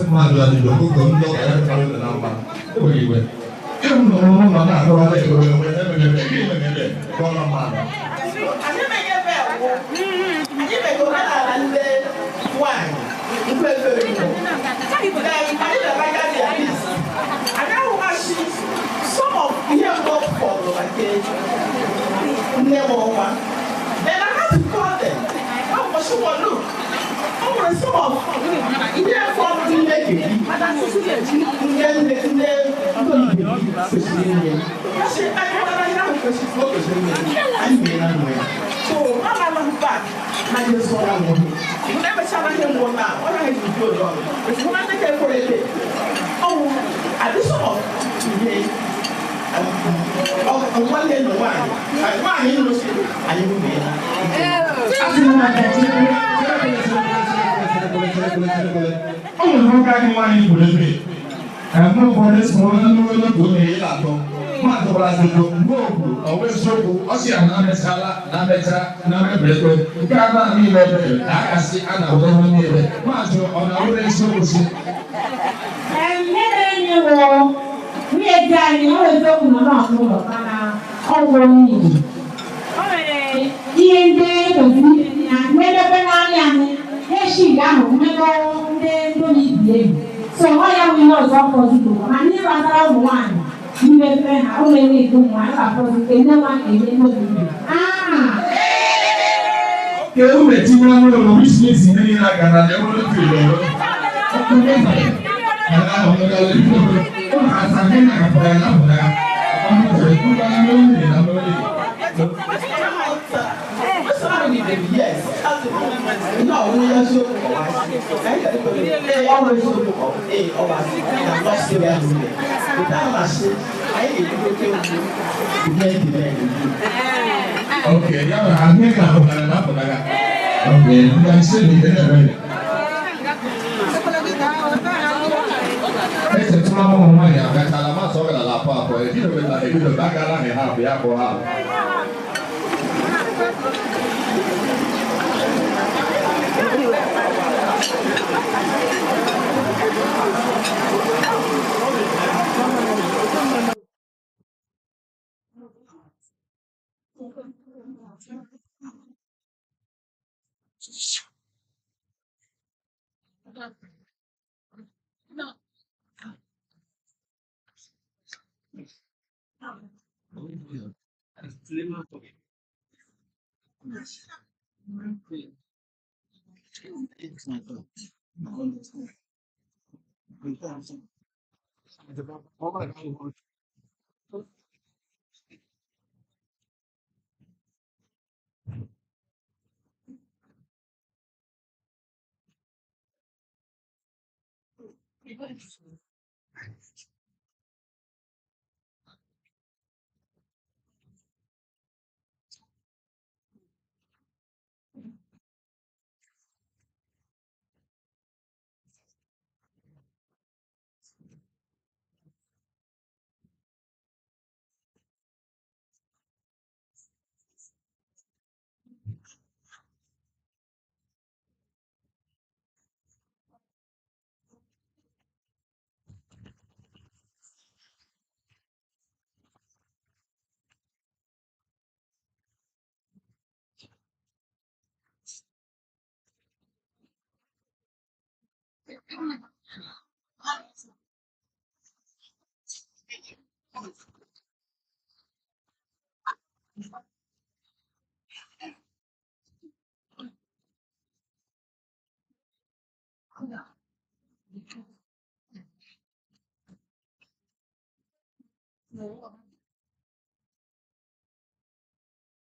mmadụ adịghị ọkụkọ ndị ọka ya kpara na mma enweghị iwe ịhụ na ọrụ nọ na-agụrọla ego enwe emeghere gị emeghere gọrọ mmadụ some of here work for like never one. Then I had to call them. How much you want look? Oh, some of here from the lady. And I said, so I'm back. I just want to know. You never tell him one now. What are you doing? If you want to take for it, oh, I just saw today. Oh, one day, no one. I want him to say, I will be. Oh, no, I want you to be. I'm not for this one, no, no, no, no. Mata Brasil, Bobo, always so, Oceana, Nametra, Nametra, Gaba, Miller, Akasi, Anna, Woman, Majo, on our way so. And then we are dying, always open on over me. Ian Day was made up an island, yes, she down, they don't need. So why are we not so possible? I never had one. You never have only one because they never even ah. You met him on the business in any like another feel. Yes. No, we are so. They always look up. They always lost the value. Without us, I need to go to the Okay, yeah, I'm making up. Okay, you can see me there. Ese es una mamá ya, que está la más sobre la papa, pues yo creo que la de la cara me ha ya por ahí.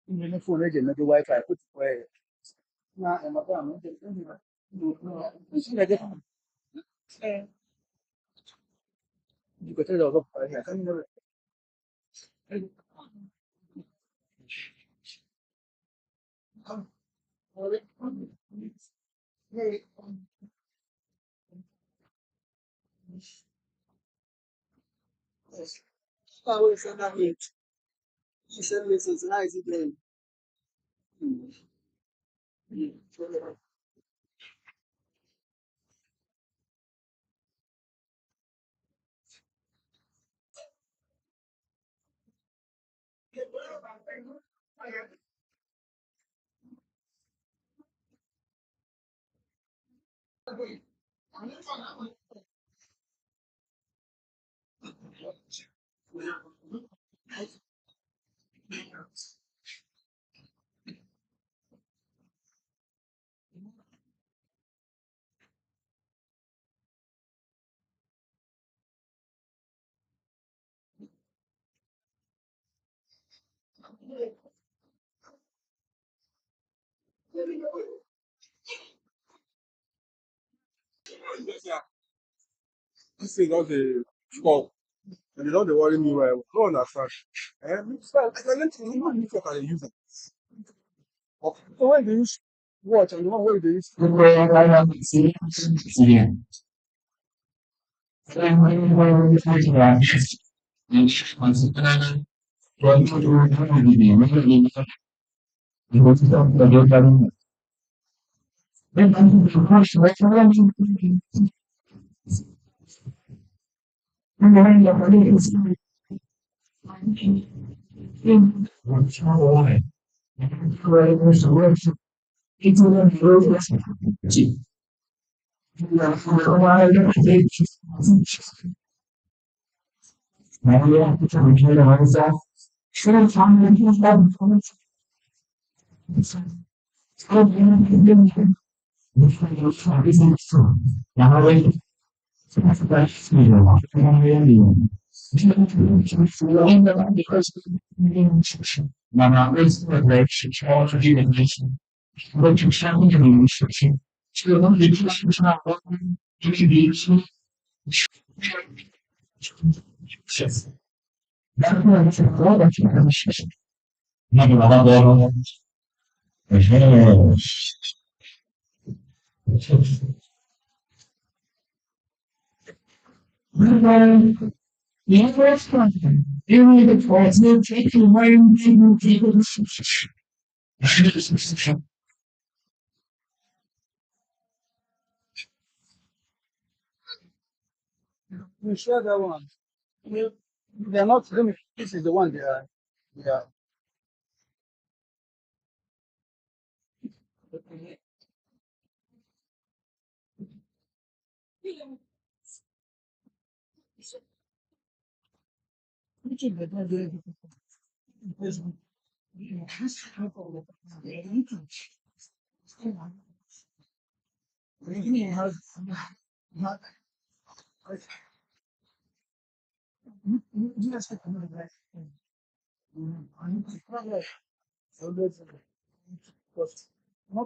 Ini phone aja nanti wifi aku supaya na emang kamu jadi ini sih aja juga tidak apa ya kan tahu sana itu service nice itu This thing got a fall. And they don't dey worry me well. No understand. I can let you know if I can use it. So when they use watch and the one where they use you share that one. They're not let me this is the one they are not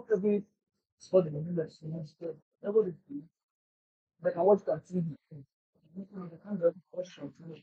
every body everybody they can watch continue. They can't watch continue.